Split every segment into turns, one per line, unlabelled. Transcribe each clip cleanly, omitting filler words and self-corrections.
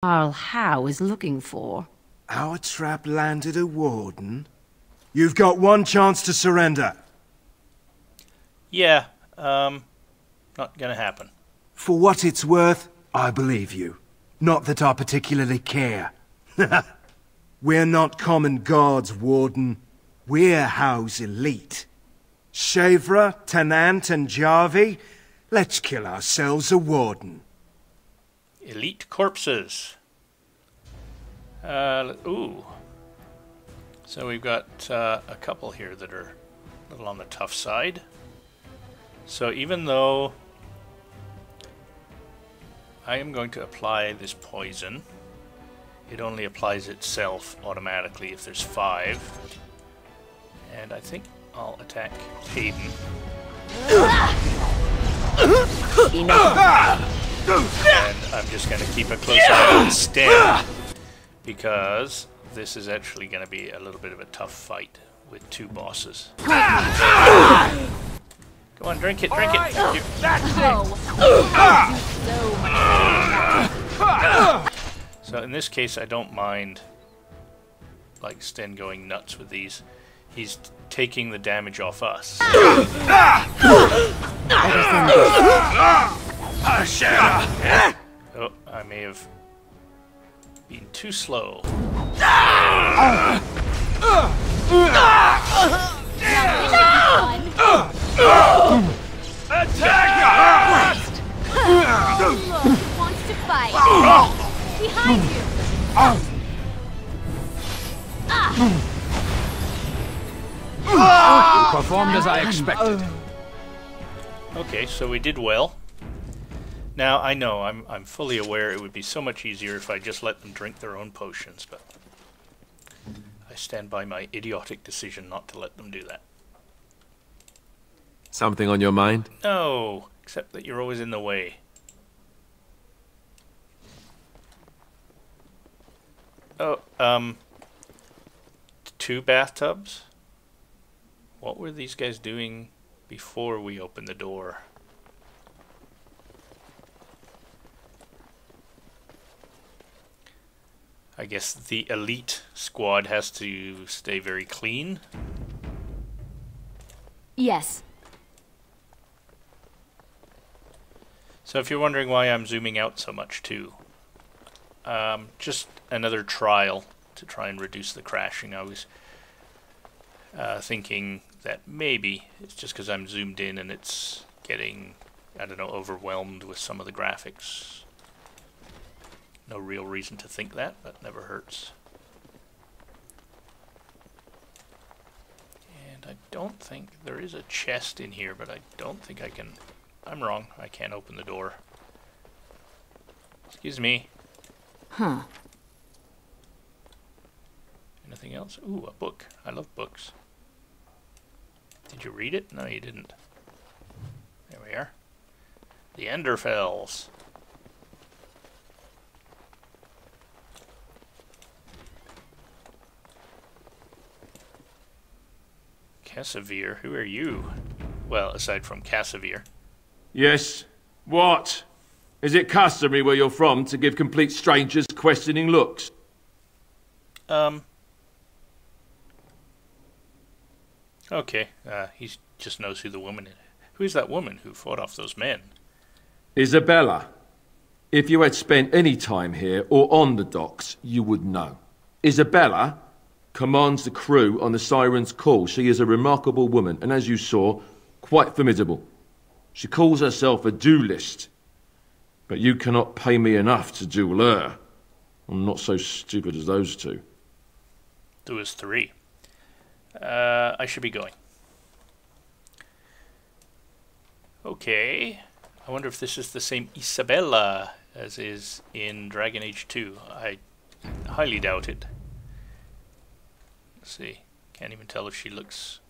Carl Howe is looking for.
Our trap landed a Warden? You've got one chance to surrender.
Yeah, not gonna happen.
For what it's worth, I believe you. Not that I particularly care. We're not common guards, Warden. We're Howe's elite. Shavra, Tennant and Jarvie, let's kill ourselves a Warden.
Elite corpses. Ooh. So we've got a couple here that are a little on the tough side. So even though I am going to apply this poison, it only applies itself automatically if there's 5. And I think I'll attack Hayden. And I'm just going to keep a close eye on Sten, because this is actually going to be a little bit of a tough fight with 2 bosses. Go on, drink it, drink it. Thank you. So in this case, I don't mind, like, Sten going nuts with these. He's taking the damage off us. Oh, I may have been too slow.
Attack! Wants to fight. Behind you.
You performed as I expected.
Okay, so we did well. Now, I know, I'm fully aware it would be so much easier if I just let them drink their own potions, but I stand by my idiotic decision not to let them do that.
Something on your mind?
No, except that you're always in the way. Oh, 2 bathtubs? What were these guys doing before we opened the door? I guess the elite squad has to stay very clean.
Yes.
So if you're wondering why I'm zooming out so much too, just another trial to try and reduce the crashing. I was thinking that maybe it's just because I'm zoomed in and it's getting, I don't know, overwhelmed with some of the graphics. No real reason to think that, but never hurts. And I don't think there is a chest in here, but I don't think I can. I'm wrong. I can't open the door. Excuse me.
Huh.
Anything else? Ooh, a book. I love books. Did you read it? No, you didn't. There we are. The Enderfells. Cassavir, who are you? Well, aside from Cassavir.
Yes. What? Is it customary where you're from to give complete strangers questioning looks?
Okay, he just knows who the woman is. Who is that woman who fought off those men?
Isabella. If you had spent any time here or on the docks, you would know. Isabella commands the crew on the Siren's Call. She is a remarkable woman, and as you saw, quite formidable. She calls herself a duelist. But you cannot pay me enough to duel her. I'm not so stupid as those 2.
There was 3. I should be going. Okay. I wonder if this is the same Isabella as is in Dragon Age 2. I highly doubt it. Let's see. Can't even tell if she looks...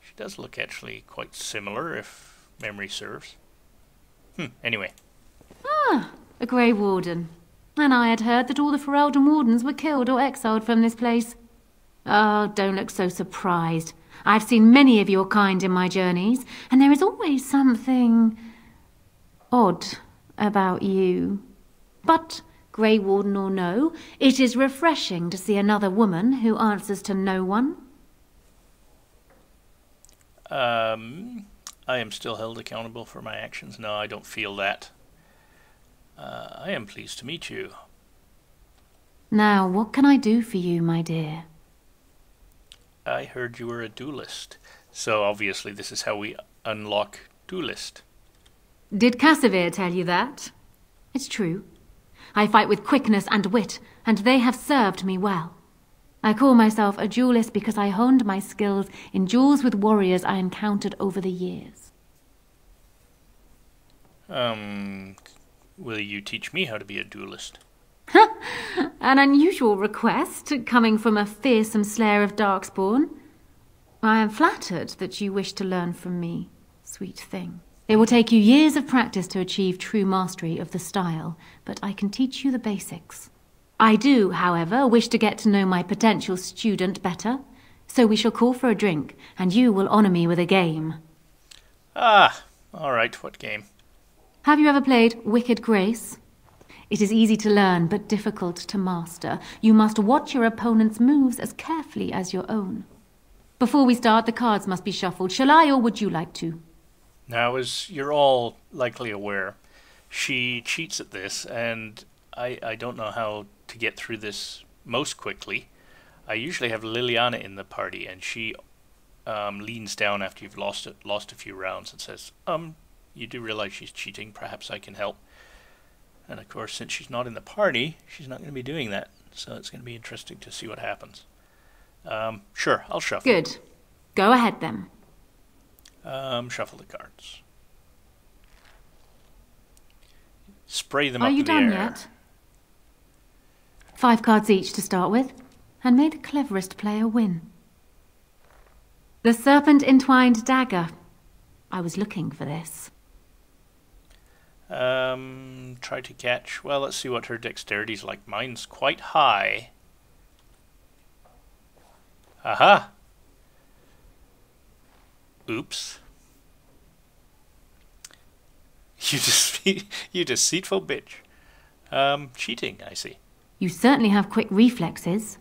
She does look actually quite similar, if memory serves. Anyway.
Ah, a Grey Warden. And I had heard that all the Ferelden Wardens were killed or exiled from this place. Oh, don't look so surprised. I've seen many of your kind in my journeys, and there is always something odd about you. But Grey Warden or no, it is refreshing to see another woman who answers to no one.
I am still held accountable for my actions. No, I don't feel that. I am pleased to meet you.
Now, what can I do for you, my dear?
I heard you were a duelist. So obviously this is how we unlock Duelist.
Did Cassavir tell you that? It's true. I fight with quickness and wit, and they have served me well. I call myself a duelist because I honed my skills in duels with warriors I encountered over the years.
Will you teach me how to be a duelist?
An unusual request, coming from a fearsome slayer of darkspawn. I am flattered that you wish to learn from me, sweet thing. It will take you years of practice to achieve true mastery of the style, but I can teach you the basics. I do, however, wish to get to know my potential student better, so we shall call for a drink, and you will honor me with a game.
Ah, alright, what game?
Have you ever played Wicked Grace? It is easy to learn, but difficult to master. You must watch your opponent's moves as carefully as your own. Before we start, the cards must be shuffled. Shall I, or would you like to?
Now, as you're all likely aware, she cheats at this, and I don't know how to get through this most quickly. I usually have Liliana in the party, and she leans down after you've lost a few rounds and says, you do realize she's cheating, perhaps I can help. And of course, since she's not in the party, she's not going to be doing that, so it's going to be interesting to see what happens. Sure, I'll shuffle.
Good. Go ahead then.
Shuffle the cards. Spray them up
Are
in
you
the
done
air.
yet? 5 cards each to start with, and may the cleverest player win. The Serpent Entwined Dagger. I was looking for this.
Try to catch. Well, let's see what her dexterity's like. Mine's quite high. Aha! Oops. You deceitful bitch. Cheating, I see.
You certainly have quick reflexes.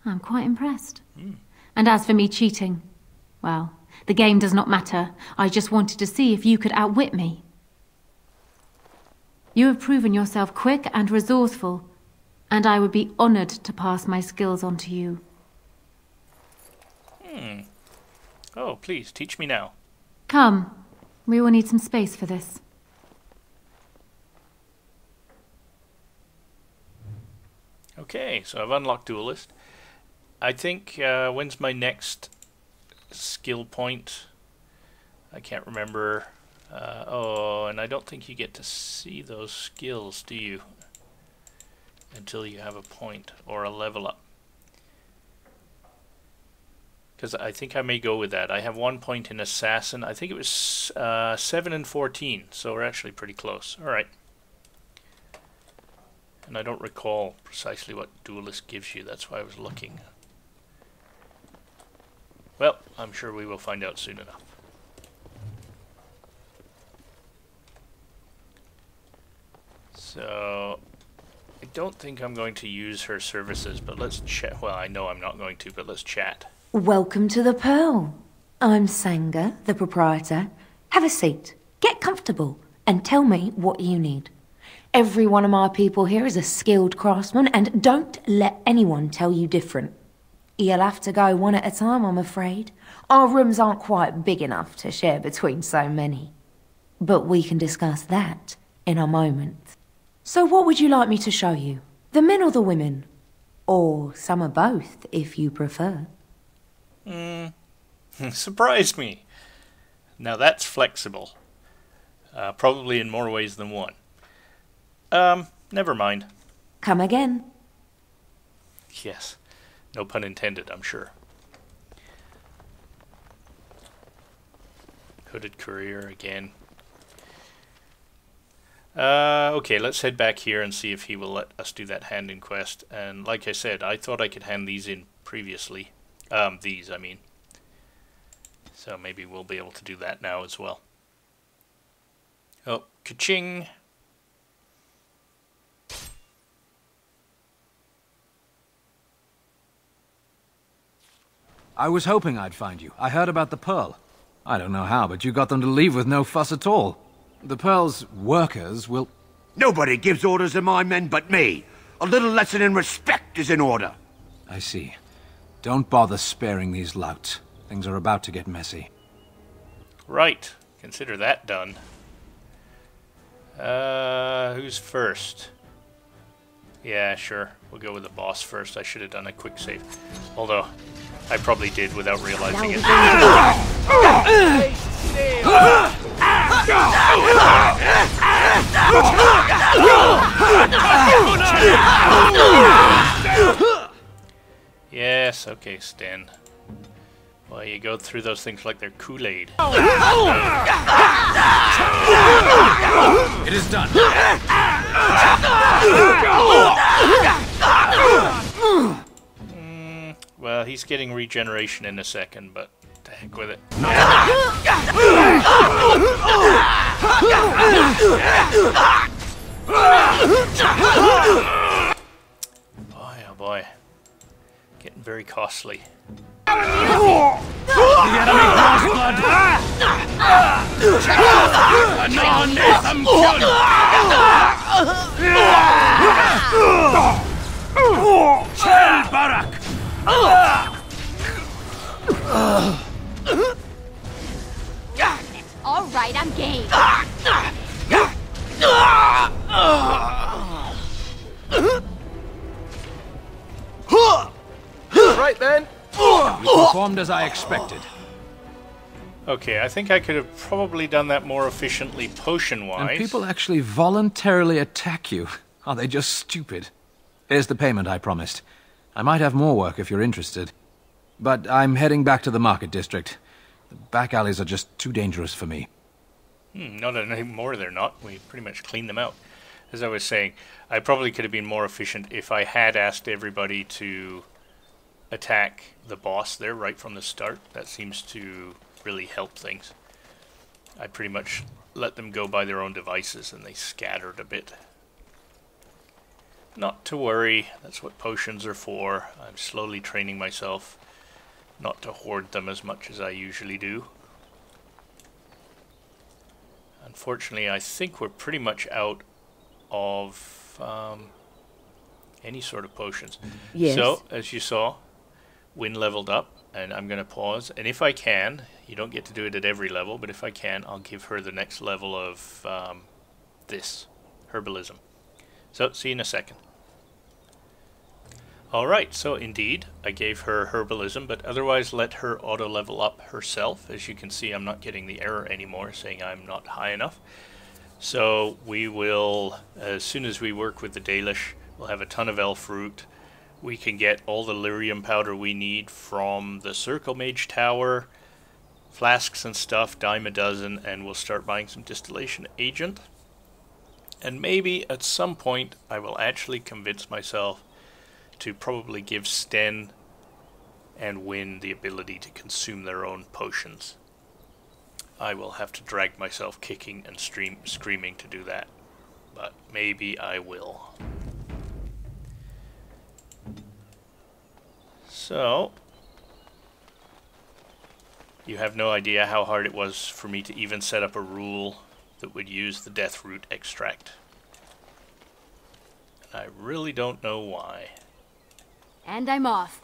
I'm quite impressed. And as for me cheating, well, the game does not matter. I just wanted to see if you could outwit me. You have proven yourself quick and resourceful, and I would be honored to pass my skills on to you.
Oh, please, teach me now.
Come, we will need some space for this.
Okay, so I've unlocked Duelist. I think, when's my next skill point? I can't remember. Oh, and I don't think you get to see those skills, do you? Until you have a point or a level up. Because I think I may go with that. I have 1 point in Assassin. I think it was 7 and 14, so we're actually pretty close. Alright. And I don't recall precisely what Duelist gives you. That's why I was looking. Well, I'm sure we will find out soon enough. So, I don't think I'm going to use her services, but let's chat. Well, I know I'm not going to, but let's chat.
Welcome to the Pearl. I'm Sanga, the proprietor. Have a seat, get comfortable, and tell me what you need. Every one of my people here is a skilled craftsman, and don't let anyone tell you different. You'll have to go one at a time, I'm afraid. Our rooms aren't quite big enough to share between so many. But we can discuss that in a moment. So what would you like me to show you? The men or the women? Or some of both, if you prefer.
Surprise me. Now that's flexible. Probably in more ways than one. Never mind.
Come again.
Yes. No pun intended, I'm sure. Hooded courier again. Okay, let's head back here and see if he will let us do that hand Inquest. And like I said, I thought I could hand these in previously. These, I mean. So maybe we'll be able to do that now as well. Oh, ka-ching!
I was hoping I'd find you. I heard about the Pearl. I don't know how, but you got them to leave with no fuss at all. The Pearl's workers will...
Nobody gives orders to my men but me. A little lesson in respect is in order.
I see. Don't bother sparing these louts. Things are about to get messy.
Right. Consider that done. Who's first? Yeah, sure. We'll go with the boss first. I should have done a quick save. Although, I probably did without realizing it. Yes, okay, Stan. Well, you go through those things like they're Kool-Aid.
It is done.
Well, he's getting regeneration in a second, but to heck with it. Boy, oh boy. Getting very costly.
The enemy draws blood. Anon Etham Kyun. Shell Barak.
All right, I'm game.
Right then. You performed as I expected.
Okay, I think I could have probably done that more efficiently potion-wise.
And people actually voluntarily attack you. Are they just stupid? Here's the payment I promised. I might have more work if you're interested. But I'm heading back to the market district. The back alleys are just too dangerous for me.
Not anymore, they're not. We pretty much cleaned them out. As I was saying, I probably could have been more efficient if I had asked everybody to attack the boss there right from the start. That seems to really help things. I pretty much let them go by their own devices and they scattered a bit. Not to worry, that's what potions are for. I'm slowly training myself not to hoard them as much as I usually do. Unfortunately, I think we're pretty much out of any sort of potions.
Yes.
So, as you saw, Win leveled up, and I'm going to pause. And if I can, you don't get to do it at every level, but if I can, I'll give her the next level of this, Herbalism. So, see you in a second. Alright, so indeed, I gave her Herbalism, but otherwise let her auto-level up herself. As you can see, I'm not getting the error anymore, saying I'm not high enough. So we will, as soon as we work with the Duelist, we'll have a ton of elf root. We can get all the lyrium powder we need from the Circle Mage Tower, flasks and stuff, dime a dozen, and we'll start buying some distillation agent. And maybe at some point I will actually convince myself to probably give Sten and Win the ability to consume their own potions. I will have to drag myself kicking and screaming to do that, but maybe I will. So, you have no idea how hard it was for me to even set up a rule that would use the death root extract. And I really don't know why.
And I'm off.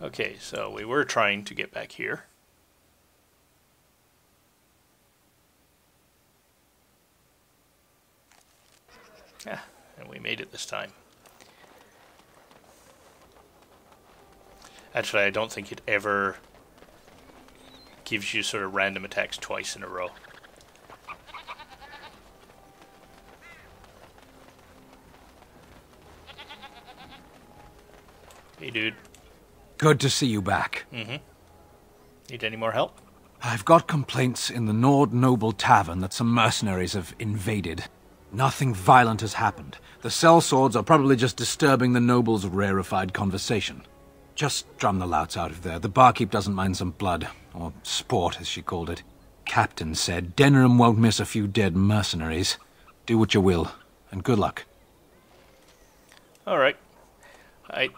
Okay, so we were trying to get back here. Yeah, and we made it this time. Actually, I don't think it ever gives you sort of random attacks twice in a row. Hey, dude.
Good to see you back.
Need any more help?
I've got complaints in the Nord Noble Tavern that some mercenaries have invaded. Nothing violent has happened. The sellswords are probably just disturbing the noble's rarefied conversation. Just drum the louts out of there. The barkeep doesn't mind some blood, or sport, as she called it. Captain said Denham won't miss a few dead mercenaries. Do what you will, and good luck.
Alright.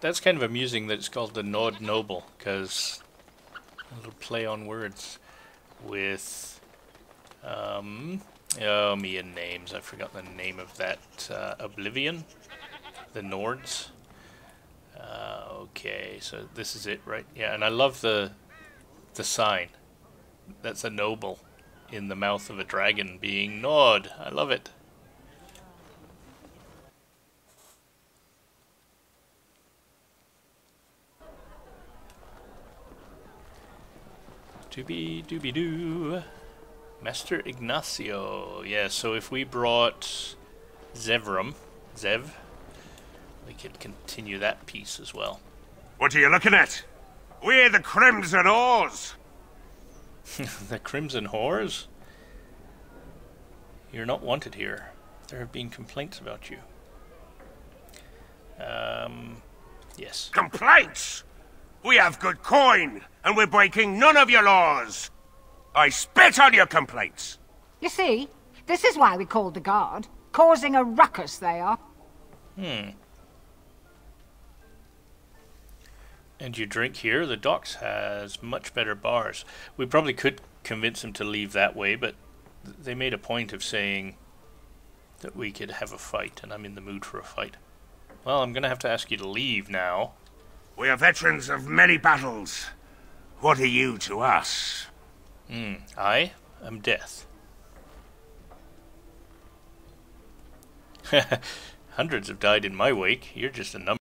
That's kind of amusing that it's called the Nord Noble, because a little play on words with, oh, me and names. I forgot the name of that, Oblivion? The Nords? Okay, so this is it, right? Yeah, and I love the sign. That's a noble in the mouth of a dragon being Nord. I love it. Doobie-doobie-doo. Master Ignacio. Yeah, so if we brought Zev, we could continue that piece as well.
What are you looking at? We're the Crimson Oars.
The Crimson Whores? You're not wanted here. There have been complaints about you. Yes.
Complaints? We have good coin, and we're breaking none of your laws. I spit on your complaints.
You see, this is why we called the guard. Causing a ruckus, they are.
And you drink here? The docks has much better bars. We probably could convince them to leave that way, but they made a point of saying that we could have a fight, and I'm in the mood for a fight. Well, I'm going to have to ask you to leave now.
We are veterans of many battles. What are you to us?
I am death. Hundreds have died in my wake. You're just a number.